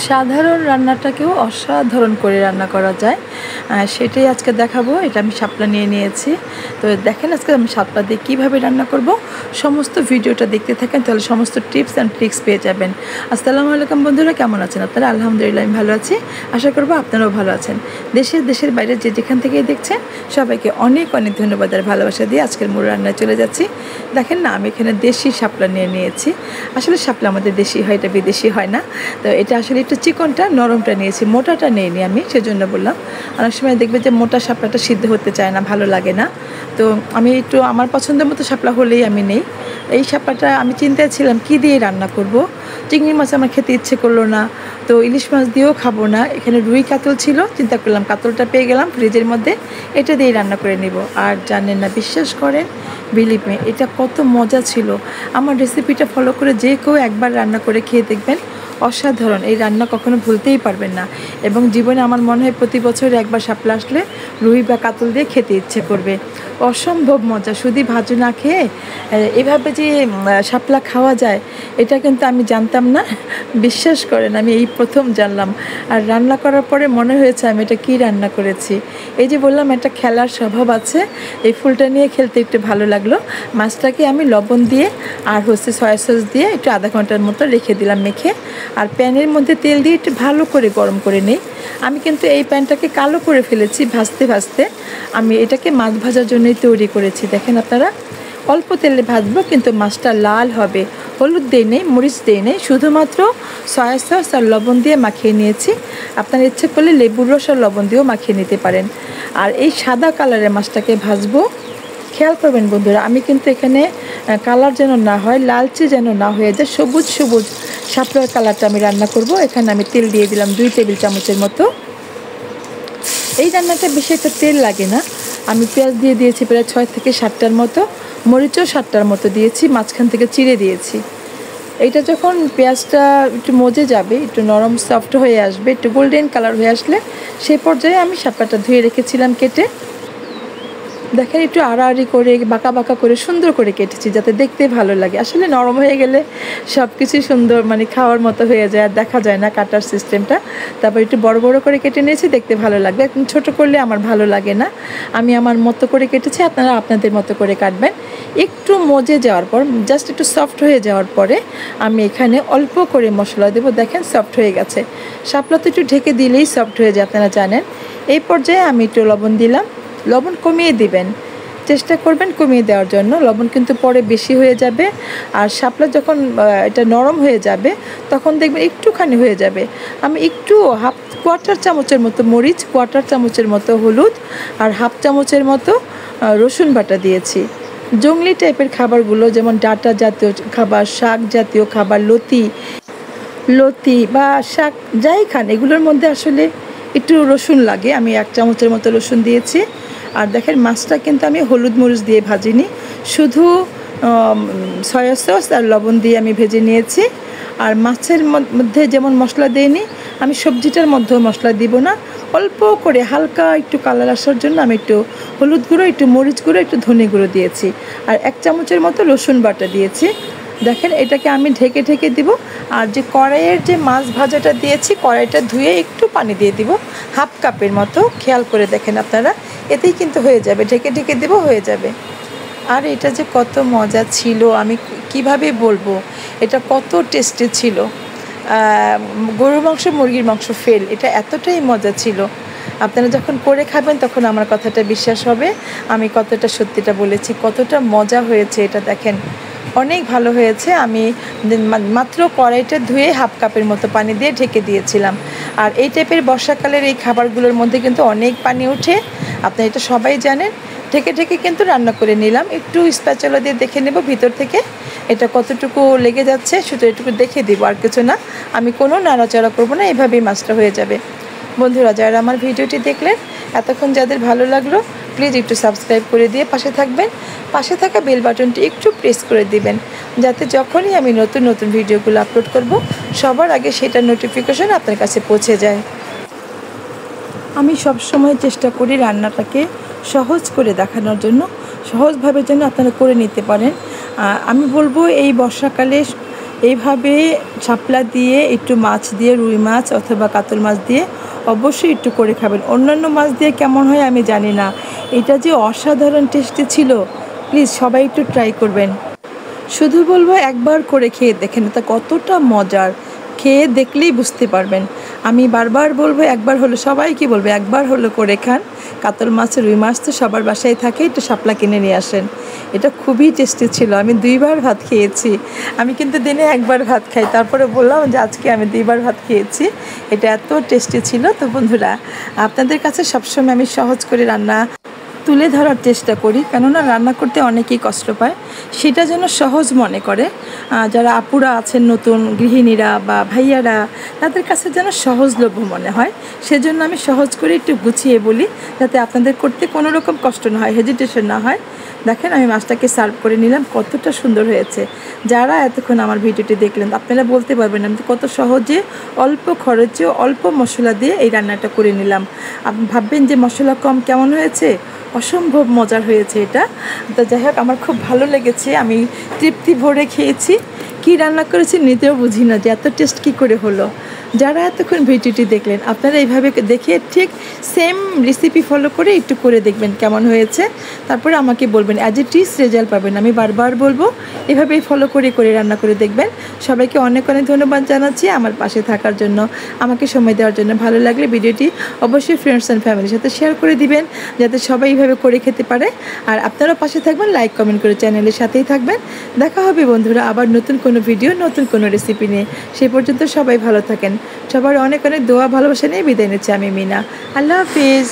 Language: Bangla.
সাধারণ রান্নাটাকেও অসাধারণ করে রান্না করা যায়, সেটাই আজকে দেখাবো। এটা আমি শাপলা নিয়ে নিয়েছি। তো দেখেন আজকে আমি শাপলা দিয়ে কীভাবে রান্না করব, সমস্ত ভিডিওটা দেখতে থাকেন, তাহলে সমস্ত টিপস অ্যান্ড ট্রিক্স পেয়ে যাবেন। আসসালামু আলাইকুম বন্ধুরা, কেমন আছেন আপনারা? আলহামদুলিল্লাহ আমি ভালো আছি, আশা করবো আপনারাও ভালো আছেন। দেশের বাইরে যে যেখান থেকেই দেখছেন সবাইকে অনেক অনেক ধন্যবাদ আর ভালোবাসা দিয়ে আজকের মূল রান্নায় চলে যাচ্ছি। দেখেন না, আমি এখানে দেশি শাপলা নিয়ে নিয়েছি। আসলে শাপলা আমাদের দেশি হয়, এটা বিদেশি হয় না। তো এটা আসলে একটু চিকনটা নরমটা নিয়েছি, মোটাটা নিইনি আমি, সেজন্য বললাম। অনেক সময় দেখবে যে মোটা শাপলাটা সিদ্ধ হতে চায় না, ভালো লাগে না। তো আমি একটু আমার পছন্দের মতো শাপলা হলেই আমি নেই। এই শাপলাটা আমি চিন্তায় ছিলাম কী দিয়ে রান্না করব। চিংড়ি মাছ আমার খেতে ইচ্ছে করলো না, তো ইলিশ মাছ দিয়েও খাবো না। এখানে রুই কাতল ছিল, চিন্তা করলাম কাতলটা পেয়ে গেলাম ফ্রিজের মধ্যে, এটা দিয়ে রান্না করে নিব। আর জানেন না, বিশ্বাস করেন, বিলিভ মি, এটা কত মজা ছিল। আমার রেসিপিটা ফলো করে যে কেউ একবার রান্না করে খেয়ে দেখবেন, অসাধারণ। এই রান্না কখনো ভুলতেই পারবেন না। এবং জীবনে আমার মনে হয় প্রতি বছর একবার শাপলা আসলে রুই বা কাতল দিয়ে খেতে ইচ্ছে করবে। অসম্ভব মজা। শুধু ভাজু না খেয়ে এভাবে যে শাপলা খাওয়া যায়, এটা কিন্তু আমি জানতাম না। বিশ্বাস করেন, আমি এই প্রথম জানলাম। আর রান্না করার পরে মনে হয়েছে আমি এটা কী রান্না করেছি। এই যে বললাম, একটা খেলার স্বভাব আছে, এই ফুলটা নিয়ে খেলতে একটু ভালো লাগলো। মাছটাকে আমি লবণ দিয়ে আর সয়া সস দিয়ে একটু আধা ঘন্টার মতো রেখে দিলাম মেখে। আর প্যানের মধ্যে তেল দিয়ে একটু ভালো করে গরম করে নিই। আমি কিন্তু এই প্যানটাকে কালো করে ফেলেছি ভাজতে ভাজতে। আমি এটাকে মাছ ভাজার জন্যই তৈরি করেছি। দেখেন আপনারা, অল্প তেলে ভাজবো, কিন্তু মাছটা লাল হবে। হলুদ দেই নেই, মরিচ দেই নেই, শুধুমাত্র সয়া সস আর লবণ দিয়ে মাখিয়ে নিয়েছি। আপনার ইচ্ছে করলে লেবুর রস আর লবণ দিয়েও মাখিয়ে নিতে পারেন। আর এই সাদা কালারের মাছটাকে ভাজবো। খেয়াল করবেন বন্ধুরা, আমি কিন্তু এখানে কালার যেন না হয়, লালচে যেন না হয়ে যায়, সবুজ সবুজ শাপলার কালারটা আমি রান্না করব। এখানে আমি তেল দিয়ে দিলাম 2 টেবিল চামচের মতো। এই রান্নাটা বেশি একটা তেল লাগে না। আমি পেঁয়াজ দিয়ে দিয়েছি প্রায় 6 থেকে 7টার মতো, মরিচও 7টার মতো দিয়েছি, মাঝখান থেকে চিড়ে দিয়েছি। এইটা যখন পেঁয়াজটা একটু মজে যাবে, একটু নরম সফট হয়ে আসবে, একটু গোল্ডেন কালার হয়ে আসলে, সেই পর্যায়ে আমি শাপলাটা ধুয়ে রেখেছিলাম কেটে। দেখেন একটু আড়াআড়ি করে বাঁকা বাঁকা করে সুন্দর করে কেটেছি, যাতে দেখতে ভালো লাগে। আসলে নরম হয়ে গেলে সব কিছুই সুন্দর, মানে খাওয়ার মতো হয়ে যায়, আর দেখা যায় না কাটার সিস্টেমটা। তারপর একটু বড় বড় করে কেটে নিয়েছি, দেখতে ভালো লাগবে। একদম ছোটো করলে আমার ভালো লাগে না। আমি আমার মতো করে কেটেছি, আপনারা আপনাদের মতো করে কাটবেন। একটু মজে যাওয়ার পর, জাস্ট একটু সফট হয়ে যাওয়ার পরে আমি এখানে অল্প করে মশলা দেবো। দেখেন সফট হয়ে গেছে। শাপলা তো একটু ঢেকে দিলেই সফট হয়ে যায়, আপনারা জানেন। এই পর্যায়ে আমি একটু লবণ দিলাম। লবণ কমিয়ে দিবেন, চেষ্টা করবেন কমিয়ে দেওয়ার জন্য। লবণ কিন্তু পরে বেশি হয়ে যাবে। আর শাপলা যখন এটা নরম হয়ে যাবে, তখন দেখবেন একটুখানি হয়ে যাবে। আমি একটু কোয়ার্টার চামচের মতো মরিচ, কোয়ার্টার চামচের মতো হলুদ, আর হাফ চামচের মতো রসুন বাটা দিয়েছি। জংলি টাইপের খাবারগুলো, যেমন ডাঁটা জাতীয় খাবার, শাক জাতীয় খাবার, লতি বা শাক যাই খান, এগুলোর মধ্যে আসলে একটু রসুন লাগে। আমি 1 চামচের মতো রসুন দিয়েছি। আর দেখেন, মাছটা কিন্তু আমি হলুদ মরিচ দিয়ে ভাজিনি, শুধু সয়া সস আর লবণ দিয়ে আমি ভেজে নিয়েছি। আর মাছের মধ্যে যেমন মশলা দিইনি, আমি সবজিটার মধ্যেও মশলা দিব না। অল্প করে হালকা একটু কালার আসার জন্য আমি একটু হলুদ গুঁড়ো, একটু মরিচ গুঁড়ো, একটু ধনে গুঁড়ো দিয়েছি। আর 1 চামচের মতো রসুন বাটা দিয়েছি। দেখেন, এটাকে আমি ঢেকে ঢেকে দিব। আর যে কড়াইয়ের যে মাছ ভাজাটা দিয়েছি, কড়াইটা ধুয়ে একটু পানি দিয়ে দিব, হাফ কাপের মতো। খেয়াল করে দেখেন আপনারা, এতেই কিন্তু হয়ে যাবে। ঢেকে ঢেকে দেবো, হয়ে যাবে। আর এটা যে কত মজা ছিল, আমি কিভাবে বলবো, এটা কত টেস্টি ছিল। গরুর মাংস, মুরগির মাংস ফেল, এটা এতটাই মজা ছিল। আপনারা যখন করে খাবেন তখন আমার কথাটা বিশ্বাস হবে, আমি কতটা সত্যিটা বলেছি, কতটা মজা হয়েছে। এটা দেখেন, অনেক ভালো হয়েছে। আমি মাত্র কড়াইটা ধুয়ে হাফ কাপের মতো পানি দিয়ে ঢেকে দিয়েছিলাম। আর এই টাইপের বর্ষাকালের এই খাবারগুলোর মধ্যে কিন্তু অনেক পানি ওঠে, আপনারা এটা সবাই জানেন। ঢেকে ঢেকে কিন্তু রান্না করে নিলাম। একটু স্প্যাচুলা দিয়ে দেখে নেব ভিতর থেকে এটা কতটুকু লেগে যাচ্ছে, শুধু এটুকু দেখে দিব, আর কিছু না। আমি কোনো নাড়াচাড়া করবো না, এভাবেই মাছটা হয়ে যাবে। বন্ধুরা, যারা আমার ভিডিওটি দেখলেন, এতক্ষণ যাদের ভালো লাগলো, প্লিজ একটু সাবস্ক্রাইব করে দিয়ে পাশে থাকবেন। পাশে থাকা বেল বাটনটি একটু প্রেস করে দিবেন, যাতে যখনই আমি নতুন নতুন ভিডিওগুলো আপলোড করব, সবার আগে সেটার নোটিফিকেশন আপনার কাছে পৌঁছে যায়। আমি সবসময় চেষ্টা করি রান্নাটাকে সহজ করে দেখানোর জন্য, সহজভাবে যেন আপনারা করে নিতে পারেন। আমি বলবো, এই বর্ষাকালে এইভাবে শাপলা দিয়ে একটু মাছ দিয়ে, রুই মাছ অথবা কাতল মাছ দিয়ে অবশ্যই একটু করে খাবেন। অন্যান্য মাছ দিয়ে কেমন হয় আমি জানি না, এটা যে অসাধারণ টেস্টি ছিল। প্লিজ সবাই একটু ট্রাই করবেন। শুধু বলবো একবার করে খেয়ে দেখেন, এটা কতটা মজার, খেয়ে দেখলেই বুঝতে পারবেন। আমি বারবার বলবো একবার হলো, সবাইকে বলবো একবার হলো করে খান। কাতল মাছ, রুই মাছ তো সবার বাসায় থাকে, একটু শাপলা কিনে নিয়ে আসেন। এটা খুবই টেস্টি ছিল, আমি 2বার ভাত খেয়েছি। আমি কিন্তু দিনে একবার ভাত খাই, তারপরে বললাম যে আজকে আমি 2বার ভাত খেয়েছি, এটা এত টেস্টি ছিল। তো বন্ধুরা, আপনাদের কাছে সবসময় আমি সহজ করে রান্না তুলে ধরার চেষ্টা করি, কেননা রান্না করতে অনেকেই কষ্ট পায়, সেটা যেন সহজ মনে করে। যারা আপুরা আছেন নতুন গৃহিণীরা বা ভাইয়ারা, তাদের কাছে যেন সহজলভ্য মনে হয়, সেজন্য আমি সহজ করে একটু গুছিয়ে বলি, যাতে আপনাদের করতে কোনো রকম কষ্ট না হয়, হেজিটেশন না হয়। দেখেন আমি মাছটাকে সার্ভ করে নিলাম, কতটা সুন্দর হয়েছে। যারা এতক্ষণ আমার ভিডিওটি দেখলেন, আপনারা বলতে পারবেন আমি কত সহজে অল্প খরচে অল্প মশলা দিয়ে এই রান্নাটা করে নিলাম। আপনি ভাববেন যে মশলা কম, কেমন হয়েছে? অসম্ভব মজার হয়েছে এটা। তো যাই হোক, আমার খুব ভালো লেগেছে, আমি তৃপ্তি ভরে খেয়েছি। কি রান্না করেছি নিজেও বুঝি না যে এত টেস্ট কী করে হলো। যারা এতক্ষণ ভিডিওটি দেখলেন, আপনারা এইভাবে দেখে ঠিক সেম রেসিপি ফলো করে একটু করে দেখবেন কেমন হয়েছে, তারপরে আমাকে বলবেন, অ্যাজ ইট ইজ রেজাল্ট পাবেন। আমি বারবার বলবো এভাবেই ফলো করে করে রান্না করে দেখবেন। সবাইকে অনেক অনেক ধন্যবাদ জানাচ্ছি আমার পাশে থাকার জন্য, আমাকে সময় দেওয়ার জন্য। ভালো লাগলে ভিডিওটি অবশ্যই ফ্রেন্ডস অ্যান্ড ফ্যামিলির সাথে শেয়ার করে দিবেন, যাতে সবাই এইভাবে করে খেতে পারে। আর আপনারাও পাশে থাকবেন, লাইক কমেন্ট করে চ্যানেলের সাথেই থাকবেন। দেখা হবে বন্ধুরা আবার নতুন কোনো ভিডিও, নতুন কোনো রেসিপি নিয়ে। সেই পর্যন্ত সবাই ভালো থাকেন। সবার অনেক অনেক দোয়া ভালোবাসা নিয়ে বিদায় নিচ্ছি আমি মিনা। আল্লাহ হাফিজ।